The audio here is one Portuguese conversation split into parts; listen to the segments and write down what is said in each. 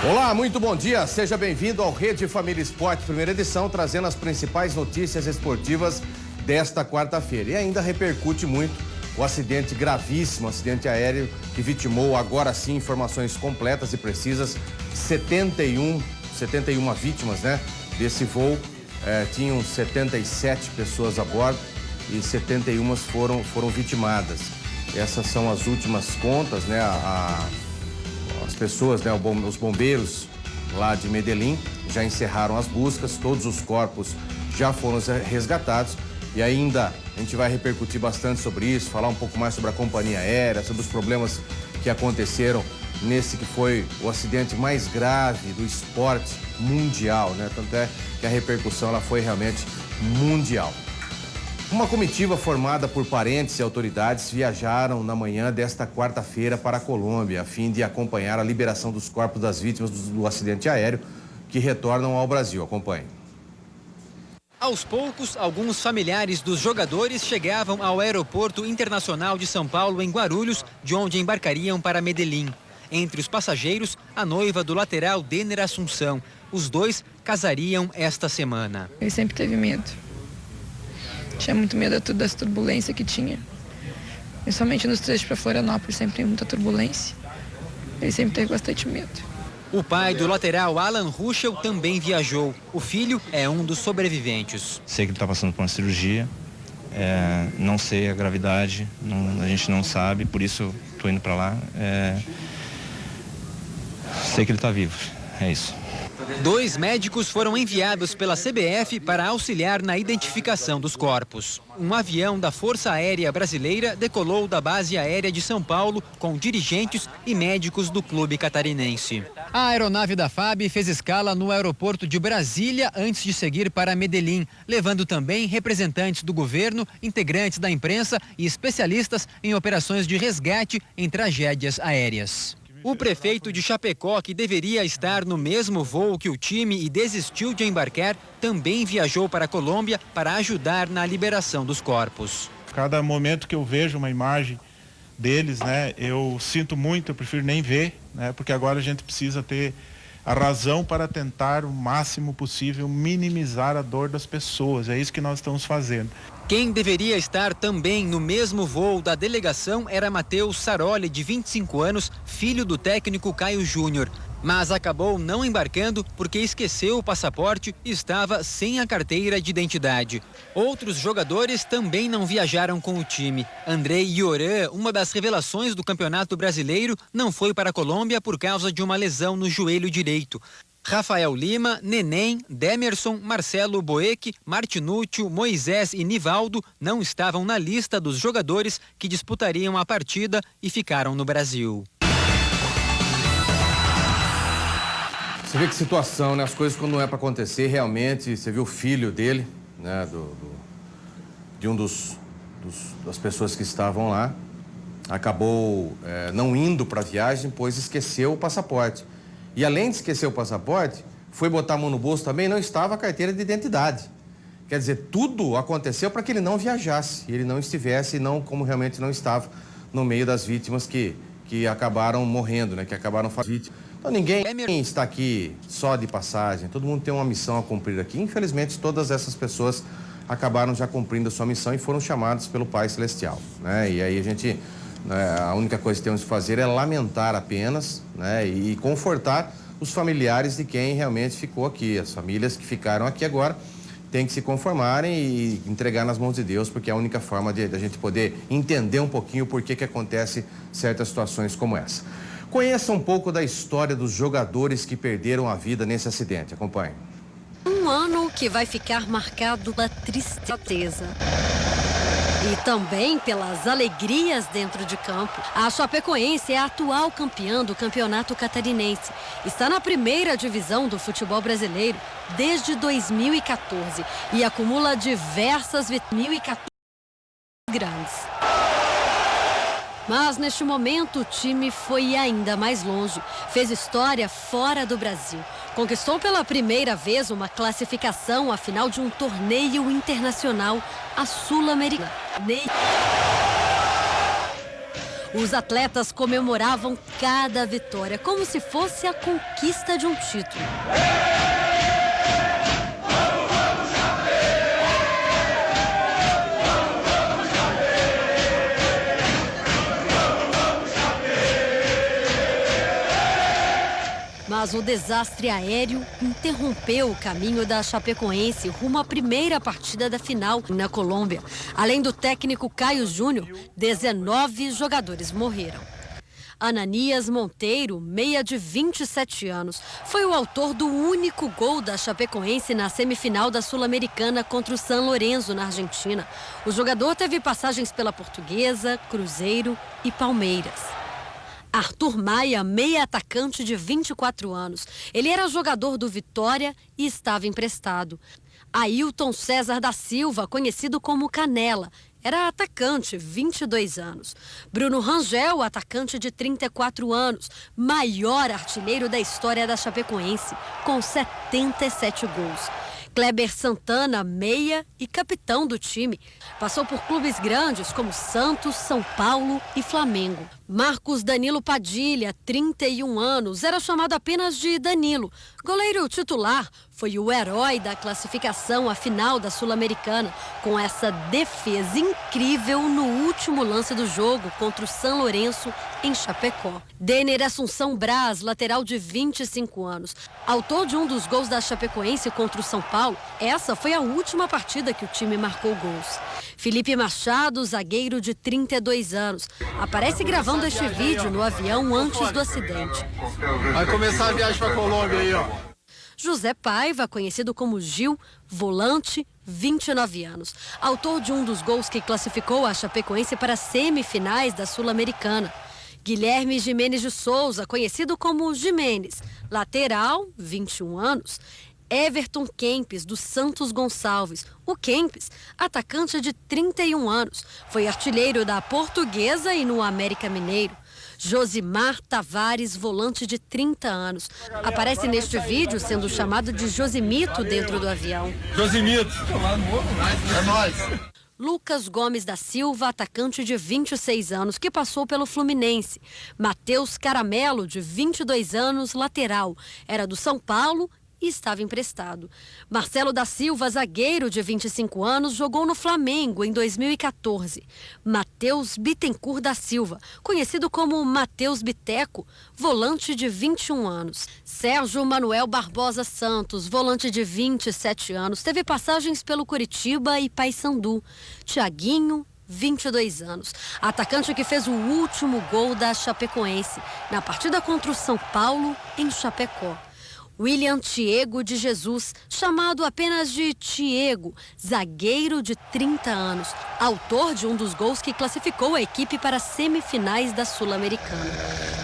Olá, muito bom dia. Seja bem-vindo ao Rede Família Esporte, primeira edição, trazendo as principais notícias esportivas desta quarta-feira. E ainda repercute muito o acidente gravíssimo, acidente aéreo que vitimou, agora sim, informações completas e precisas, 71 vítimas, né? Desse voo, tinham 77 pessoas a bordo e 71 foram vitimadas. Essas são as últimas contas, né? As pessoas, né, os bombeiros lá de Medellín já encerraram as buscas, todos os corpos já foram resgatados e ainda a gente vai repercutir bastante sobre isso, falar um pouco mais sobre a companhia aérea, sobre os problemas que aconteceram nesse que foi o acidente mais grave do esporte mundial, né? Tanto é que a repercussão ela foi realmente mundial. Uma comitiva formada por parentes e autoridades viajaram na manhã desta quarta-feira para a Colômbia, a fim de acompanhar a liberação dos corpos das vítimas do acidente aéreo que retornam ao Brasil. Acompanhe. Aos poucos, alguns familiares dos jogadores chegavam ao Aeroporto Internacional de São Paulo, em Guarulhos, de onde embarcariam para Medellín. Entre os passageiros, a noiva do lateral Denner Assunção. Os dois casariam esta semana. Ele sempre teve medo. Tinha muito medo das turbulências que tinha. Principalmente nos trechos para Florianópolis, sempre tem muita turbulência. Ele sempre teve bastante medo. O pai do lateral Alan Ruschel também viajou. O filho é um dos sobreviventes. Sei que ele está passando por uma cirurgia. Não sei a gravidade, a gente não sabe, por isso estou indo para lá. Sei que ele está vivo, é isso. 2 médicos foram enviados pela CBF para auxiliar na identificação dos corpos. Um avião da Força Aérea Brasileira decolou da base aérea de São Paulo com dirigentes e médicos do clube catarinense. A aeronave da FAB fez escala no aeroporto de Brasília antes de seguir para Medellín, levando também representantes do governo, integrantes da imprensa e especialistas em operações de resgate em tragédias aéreas. O prefeito de Chapecó, que deveria estar no mesmo voo que o time e desistiu de embarcar, também viajou para a Colômbia para ajudar na liberação dos corpos. Cada momento que eu vejo uma imagem deles, né, eu sinto muito, eu prefiro nem ver, né, porque agora a gente precisa ter a razão para tentar o máximo possível minimizar a dor das pessoas. É isso que nós estamos fazendo. Quem deveria estar também no mesmo voo da delegação era Matheus Saroli, de 25 anos, filho do técnico Caio Júnior. Mas acabou não embarcando porque esqueceu o passaporte e estava sem a carteira de identidade. Outros jogadores também não viajaram com o time. Andrei Ioran, uma das revelações do Campeonato Brasileiro, não foi para a Colômbia por causa de uma lesão no joelho direito. Rafael Lima, Neném, Demerson, Marcelo Boeck, Martinúcio, Moisés e Nivaldo não estavam na lista dos jogadores que disputariam a partida e ficaram no Brasil. Você vê que situação, né? As coisas quando não é para acontecer, realmente, você viu o filho dele, né? De um das pessoas que estavam lá, acabou não indo para a viagem, pois esqueceu o passaporte. E além de esquecer o passaporte, foi botar a mão no bolso também, não estava a carteira de identidade. Quer dizer, tudo aconteceu para que ele não viajasse, ele não estivesse, não como realmente não estava no meio das vítimas que acabaram morrendo, né? Que acabaram fazendo. Então ninguém está aqui só de passagem, todo mundo tem uma missão a cumprir aqui. Infelizmente, todas essas pessoas acabaram já cumprindo a sua missão e foram chamadas pelo Pai Celestial, né? E aí a única coisa que temos que fazer é lamentar apenas, né, e confortar os familiares de quem realmente ficou aqui. As famílias que ficaram aqui agora têm que se conformarem e entregar nas mãos de Deus, porque é a única forma de a gente poder entender um pouquinho por que acontece certas situações como essa. Conheça um pouco da história dos jogadores que perderam a vida nesse acidente. Acompanhe. Um ano que vai ficar marcado pela tristeza. E também pelas alegrias dentro de campo. A Chapecoense é a atual campeã do Campeonato Catarinense. Está na primeira divisão do futebol brasileiro desde 2014 e acumula diversas vitórias grandes. Mas neste momento o time foi ainda mais longe. Fez história fora do Brasil. Conquistou pela primeira vez uma classificação à final de um torneio internacional, a Sul-Americana. Os atletas comemoravam cada vitória, como se fosse a conquista de um título. Mas o desastre aéreo interrompeu o caminho da Chapecoense rumo à primeira partida da final na Colômbia. Além do técnico Caio Júnior, 19 jogadores morreram. Ananias Monteiro, meia de 27 anos, foi o autor do único gol da Chapecoense na semifinal da Sul-Americana contra o San Lorenzo, na Argentina. O jogador teve passagens pela Portuguesa, Cruzeiro e Palmeiras. Arthur Maia, meia atacante de 24 anos. Ele era jogador do Vitória e estava emprestado. Ailton César da Silva, conhecido como Canela, era atacante, 22 anos. Bruno Rangel, atacante de 34 anos, maior artilheiro da história da Chapecoense, com 77 gols. Kleber Santana, meia e capitão do time. Passou por clubes grandes como Santos, São Paulo e Flamengo. Marcos Danilo Padilha, 31 anos, era chamado apenas de Danilo. Goleiro titular, foi o herói da classificação à final da Sul-Americana, com essa defesa incrível no último lance do jogo contra o San Lorenzo em Chapecó. Denner Assunção Braz, lateral de 25 anos, autor de um dos gols da Chapecoense contra o São Paulo. Essa foi a última partida que o time marcou gols. Felipe Machado, zagueiro de 32 anos, aparece gravando este vídeo no avião antes do acidente. Vai começar a viagem para Colômbia aí, ó. José Paiva, conhecido como Gil, volante, 29 anos, autor de um dos gols que classificou a Chapecoense para as semifinais da Sul-Americana. Guilherme Jimenez de Souza, conhecido como Jimenez, lateral, 21 anos. Everton Kempes, do Santos Gonçalves. O Kempes, atacante de 31 anos, foi artilheiro da Portuguesa e no América Mineiro. Josimar Tavares, volante de 30 anos. Aparece neste vídeo sendo chamado de Josimito dentro do avião. Josimito, é nóis. Lucas Gomes da Silva, atacante de 26 anos, que passou pelo Fluminense. Matheus Caramelo, de 22 anos, lateral. Era do São Paulo e estava emprestado. Marcelo da Silva, zagueiro de 25 anos, jogou no Flamengo em 2014. Matheus Bittencourt da Silva, conhecido como Matheus Biteco, volante de 21 anos. Sérgio Manuel Barbosa Santos, volante de 27 anos, teve passagens pelo Coritiba e Paysandu. Thiaguinho, 22 anos, atacante que fez o último gol da Chapecoense na partida contra o São Paulo em Chapecó. William Tiego de Jesus, chamado apenas de Tiego, zagueiro de 30 anos, autor de um dos gols que classificou a equipe para as semifinais da Sul-Americana.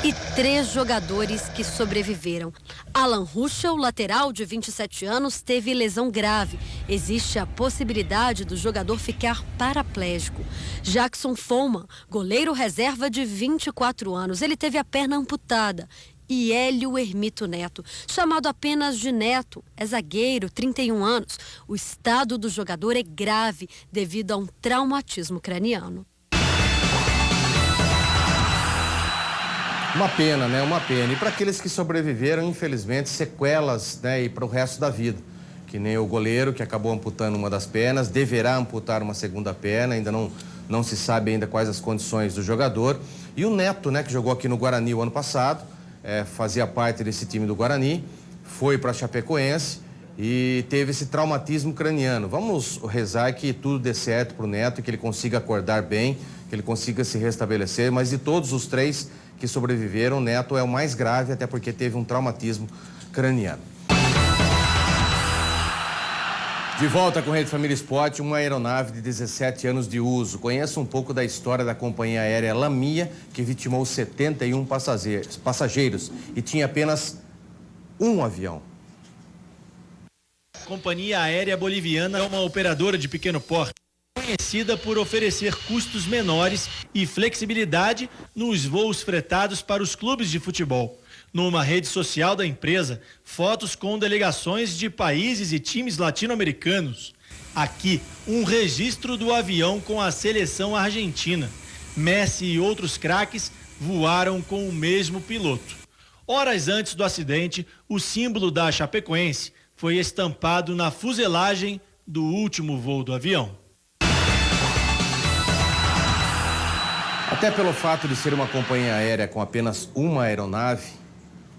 E 3 jogadores que sobreviveram. Alan Ruschel, lateral de 27 anos, teve lesão grave. Existe a possibilidade do jogador ficar paraplégico. Jackson Foman, goleiro reserva de 24 anos, ele teve a perna amputada. E Hélio Hermito Neto, chamado apenas de Neto, é zagueiro, 31 anos. O estado do jogador é grave devido a um traumatismo craniano. Uma pena, né? Uma pena. E para aqueles que sobreviveram, infelizmente, sequelas, né? E para o resto da vida. Que nem o goleiro que acabou amputando uma das pernas, deverá amputar uma segunda perna, ainda não se sabe ainda quais as condições do jogador. E o Neto, né? Que jogou aqui no Guarani o ano passado. Fazia parte desse time do Guarani, foi para a Chapecoense e teve esse traumatismo craniano. Vamos rezar que tudo dê certo para o Neto, que ele consiga acordar bem, que ele consiga se restabelecer, mas de todos os 3 que sobreviveram, o Neto é o mais grave, até porque teve um traumatismo craniano. De volta com Rede Família Esporte, uma aeronave de 17 anos de uso. Conheça um pouco da história da companhia aérea Lamia, que vitimou 71 passageiros e tinha apenas um avião. A Companhia Aérea Boliviana é uma operadora de pequeno porte, conhecida por oferecer custos menores e flexibilidade nos voos fretados para os clubes de futebol. Numa rede social da empresa, fotos com delegações de países e times latino-americanos. Aqui, um registro do avião com a seleção argentina. Messi e outros craques voaram com o mesmo piloto. Horas antes do acidente, o símbolo da Chapecoense foi estampado na fuselagem do último voo do avião. Até pelo fato de ser uma companhia aérea com apenas uma aeronave,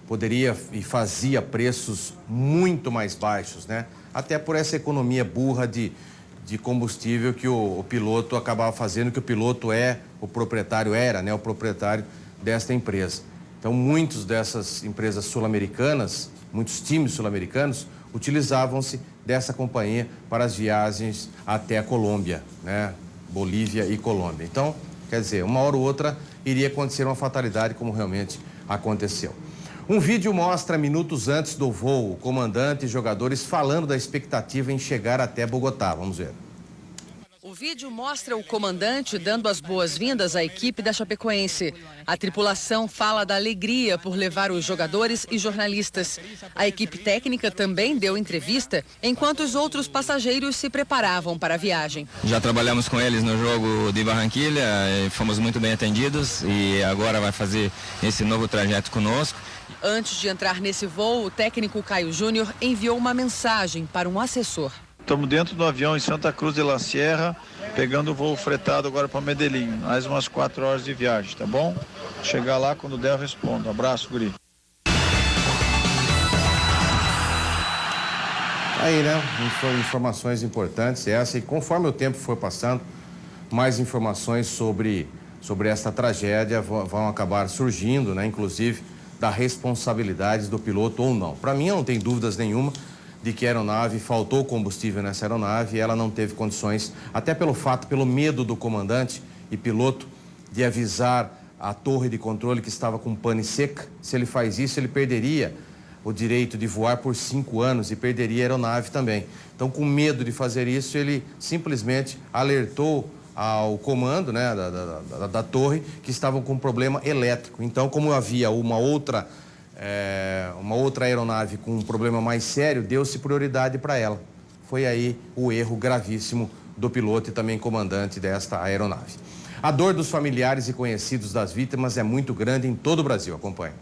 poderia e fazia preços muito mais baixos, né? Até por essa economia burra de combustível que o piloto acabava fazendo, que o piloto era o proprietário desta empresa. Então, muitas dessas empresas sul-americanas, muitos times sul-americanos, utilizavam-se dessa companhia para as viagens até a Colômbia, né? Bolívia e Colômbia. Então, quer dizer, uma hora ou outra iria acontecer uma fatalidade, como realmente aconteceu. Um vídeo mostra minutos antes do voo o comandante e jogadores falando da expectativa em chegar até Bogotá. Vamos ver. O vídeo mostra o comandante dando as boas-vindas à equipe da Chapecoense. A tripulação fala da alegria por levar os jogadores e jornalistas. A equipe técnica também deu entrevista, enquanto os outros passageiros se preparavam para a viagem. Já trabalhamos com eles no jogo de Barranquilla, fomos muito bem atendidos e agora vai fazer esse novo trajeto conosco. Antes de entrar nesse voo, o técnico Caio Júnior enviou uma mensagem para um assessor. Estamos dentro do avião em Santa Cruz de la Sierra, pegando o voo fretado agora para Medellín. Mais umas 4 horas de viagem, tá bom? Chegar lá, quando der eu respondo. Abraço, guri. Aí, né? Informações importantes essa, e conforme o tempo for passando, mais informações sobre esta tragédia vão acabar surgindo, né? Inclusive da responsabilidade do piloto ou não. Para mim, eu não tenho dúvidas nenhuma de que a aeronave, faltou combustível nessa aeronave e ela não teve condições, até pelo medo do comandante e piloto de avisar a torre de controle que estava com pane seca. Se ele faz isso, ele perderia o direito de voar por 5 anos e perderia a aeronave também. Então, com medo de fazer isso, ele simplesmente alertou ao comando, né, da torre, que estavam com problema elétrico. Então, como havia uma outra aeronave com um problema mais sério, deu-se prioridade para ela. Foi aí o erro gravíssimo do piloto e também comandante desta aeronave. A dor dos familiares e conhecidos das vítimas é muito grande em todo o Brasil. Acompanhe.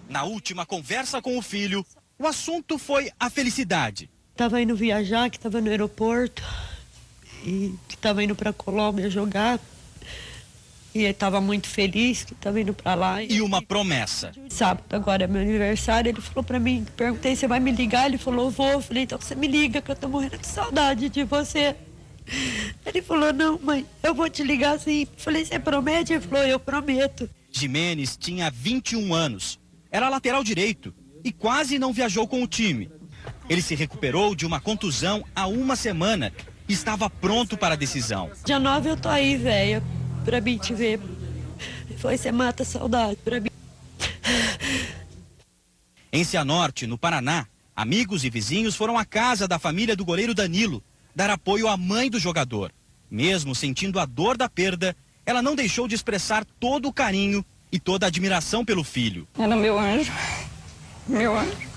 Na última conversa com o filho, o assunto foi a felicidade. Estava indo viajar, que estava no aeroporto e que estava indo para a Colômbia jogar. E ele estava muito feliz que estava indo para lá. E uma promessa. Sábado, agora é meu aniversário, ele falou para mim, perguntei, você vai me ligar? Ele falou, vou. Eu falei, então você me liga que eu tô morrendo de saudade de você. Ele falou, não, mãe, eu vou te ligar sim. Eu falei, você promete? Ele falou, eu prometo. Jimenez tinha 21 anos, era lateral direito e quase não viajou com o time. Ele se recuperou de uma contusão há uma semana e estava pronto para a decisão. Dia 9 eu tô aí, velho, pra mim te ver. Foi, você mata a saudade pra mim. Em Cianorte, no Paraná, amigos e vizinhos foram à casa da família do goleiro Danilo dar apoio à mãe do jogador. Mesmo sentindo a dor da perda, ela não deixou de expressar todo o carinho e toda a admiração pelo filho. Era meu anjo, meu anjo.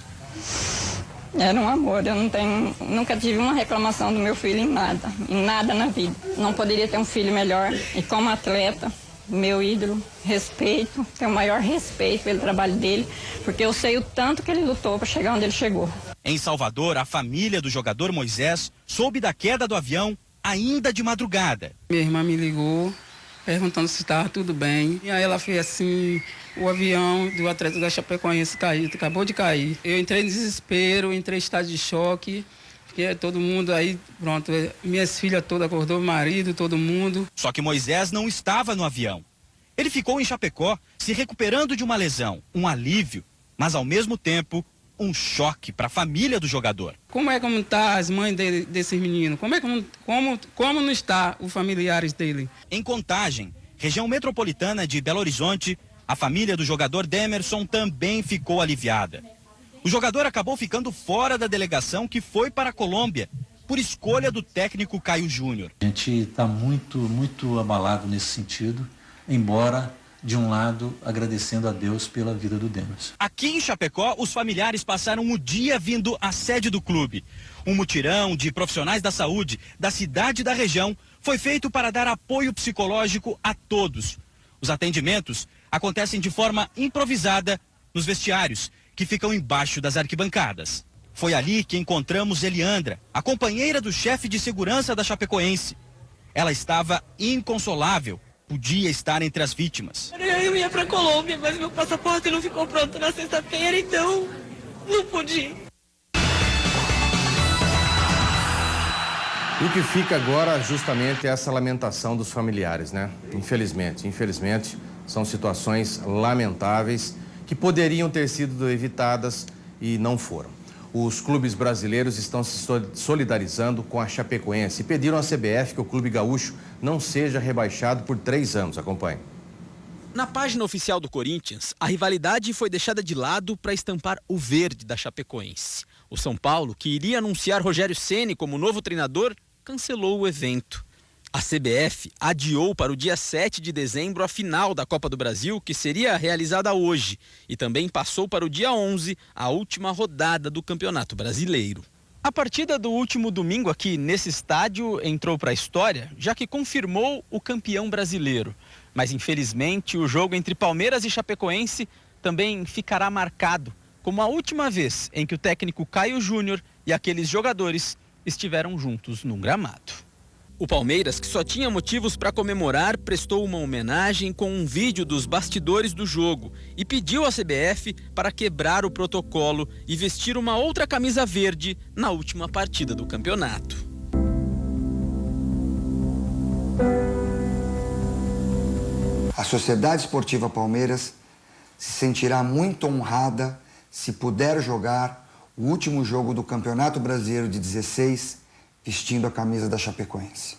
Era um amor, eu nunca tive uma reclamação do meu filho em nada na vida. Não poderia ter um filho melhor. E como atleta, meu ídolo, respeito, tenho o maior respeito pelo trabalho dele, porque eu sei o tanto que ele lutou para chegar onde ele chegou. Em Salvador, a família do jogador Moisés soube da queda do avião ainda de madrugada. Minha irmã me ligou, perguntando se estava tudo bem. E aí ela fez assim, o avião do atleta da Chapecoense caiu, acabou de cair. Eu entrei em desespero, entrei em estado de choque, porque todo mundo aí, pronto, minhas filhas todas acordou, meu marido, todo mundo. Só que Moisés não estava no avião. Ele ficou em Chapecó, se recuperando de uma lesão, um alívio, mas ao mesmo tempo um choque para a família do jogador. Como tá as mães desses meninos? Como não está os familiares dele? Em Contagem, região metropolitana de Belo Horizonte, a família do jogador Demerson também ficou aliviada. O jogador acabou ficando fora da delegação que foi para a Colômbia, por escolha do técnico Caio Júnior. A gente está muito abalado nesse sentido, embora de um lado, agradecendo a Deus pela vida do Demerson. Aqui em Chapecó, os familiares passaram o dia vindo à sede do clube. Um mutirão de profissionais da saúde da cidade e da região foi feito para dar apoio psicológico a todos. Os atendimentos acontecem de forma improvisada nos vestiários, que ficam embaixo das arquibancadas. Foi ali que encontramos Eliandra, a companheira do chefe de segurança da Chapecoense. Ela estava inconsolável, podia estar entre as vítimas. Eu ia pra Colômbia, mas meu passaporte não ficou pronto na sexta-feira, então não pude ir. E o que fica agora justamente é essa lamentação dos familiares, né? Infelizmente, são situações lamentáveis que poderiam ter sido evitadas e não foram. Os clubes brasileiros estão se solidarizando com a Chapecoense e pediram à CBF que o clube gaúcho não seja rebaixado por 3 anos. Acompanhe. Na página oficial do Corinthians, a rivalidade foi deixada de lado para estampar o verde da Chapecoense. O São Paulo, que iria anunciar Rogério Ceni como novo treinador, cancelou o evento. A CBF adiou para o dia 7 de dezembro a final da Copa do Brasil, que seria realizada hoje, e também passou para o dia 11 a última rodada do Campeonato Brasileiro. A partida do último domingo aqui nesse estádio entrou para a história, já que confirmou o campeão brasileiro. Mas infelizmente o jogo entre Palmeiras e Chapecoense também ficará marcado como a última vez em que o técnico Caio Júnior e aqueles jogadores estiveram juntos num gramado. O Palmeiras, que só tinha motivos para comemorar, prestou uma homenagem com um vídeo dos bastidores do jogo e pediu à CBF para quebrar o protocolo e vestir uma outra camisa verde na última partida do campeonato. A Sociedade Esportiva Palmeiras se sentirá muito honrada se puder jogar o último jogo do Campeonato Brasileiro de 16 vestindo a camisa da Chapecoense.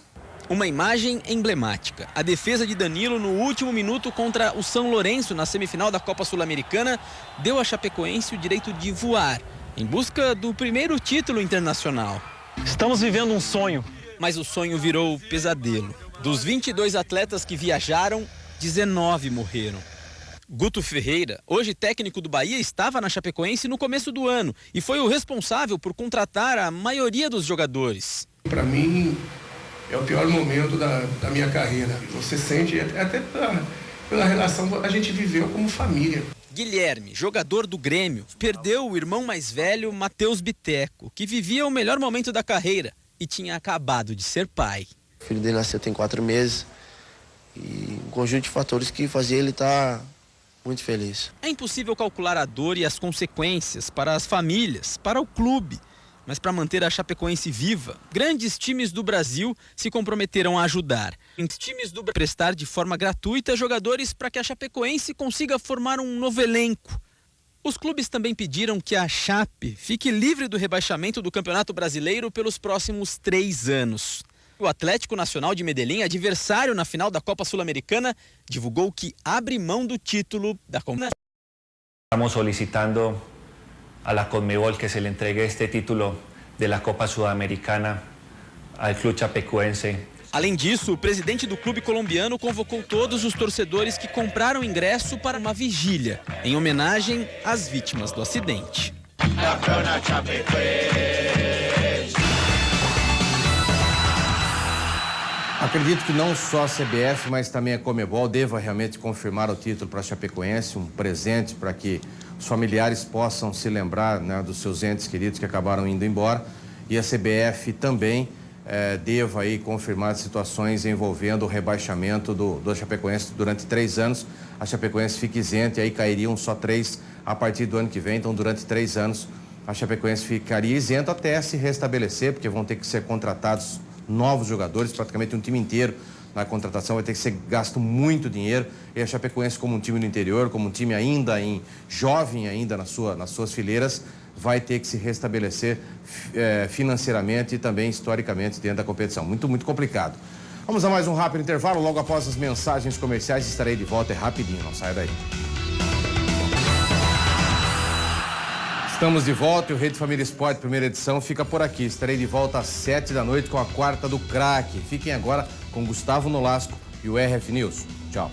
Uma imagem emblemática. A defesa de Danilo no último minuto contra o São Lourenço na semifinal da Copa Sul-Americana deu à Chapecoense o direito de voar em busca do primeiro título internacional. Estamos vivendo um sonho. Mas o sonho virou pesadelo. Dos 22 atletas que viajaram, 19 morreram. Guto Ferreira, hoje técnico do Bahia, estava na Chapecoense no começo do ano e foi o responsável por contratar a maioria dos jogadores. Para mim, é o pior momento da minha carreira. Você sente, até pela relação que a gente viveu como família. Guilherme, jogador do Grêmio, perdeu o irmão mais velho, Matheus Biteco, que vivia o melhor momento da carreira e tinha acabado de ser pai. O filho dele nasceu tem 4 meses e um conjunto de fatores que fazia ele estar muito feliz. É impossível calcular a dor e as consequências para as famílias, para o clube. Mas para manter a Chapecoense viva, grandes times do Brasil se comprometeram a ajudar. Times do Brasil prestar de forma gratuita jogadores para que a Chapecoense consiga formar um novo elenco. Os clubes também pediram que a Chape fique livre do rebaixamento do Campeonato Brasileiro pelos próximos 3 anos. O Atlético Nacional de Medellín, adversário na final da Copa Sul-Americana, divulgou que abre mão do título da competição. Estamos solicitando a la Conmebol que se le entregue este título de la Copa Sudamericana al Club Chapecoense. Além disso, o presidente do clube colombiano convocou todos os torcedores que compraram ingresso para uma vigília, em homenagem às vítimas do acidente. Acredito que não só a CBF, mas também a Conmebol deva realmente confirmar o título para a Chapecoense, um presente para que os familiares possam se lembrar, né, dos seus entes queridos que acabaram indo embora, e a CBF também deva aí confirmar situações envolvendo o rebaixamento do Chapecoense durante 3 anos. A Chapecoense fica isenta e aí cairiam só 3 a partir do ano que vem. Então, durante 3 anos, a Chapecoense ficaria isenta até se restabelecer, porque vão ter que ser contratados novos jogadores, praticamente um time inteiro na contratação, vai ter que ser gasto muito dinheiro. E a Chapecoense, como um time no interior, como um time ainda jovem ainda nas suas fileiras, vai ter que se restabelecer financeiramente e também historicamente dentro da competição. Muito, muito complicado. Vamos a mais um rápido intervalo. Logo após as mensagens comerciais estarei de volta, é rapidinho, não saia daí. Estamos de volta e o Rede Família Esporte, primeira edição, fica por aqui. Estarei de volta às 7 da noite com a quarta do craque. Fiquem agora com Gustavo Nolasco e o RF News. Tchau.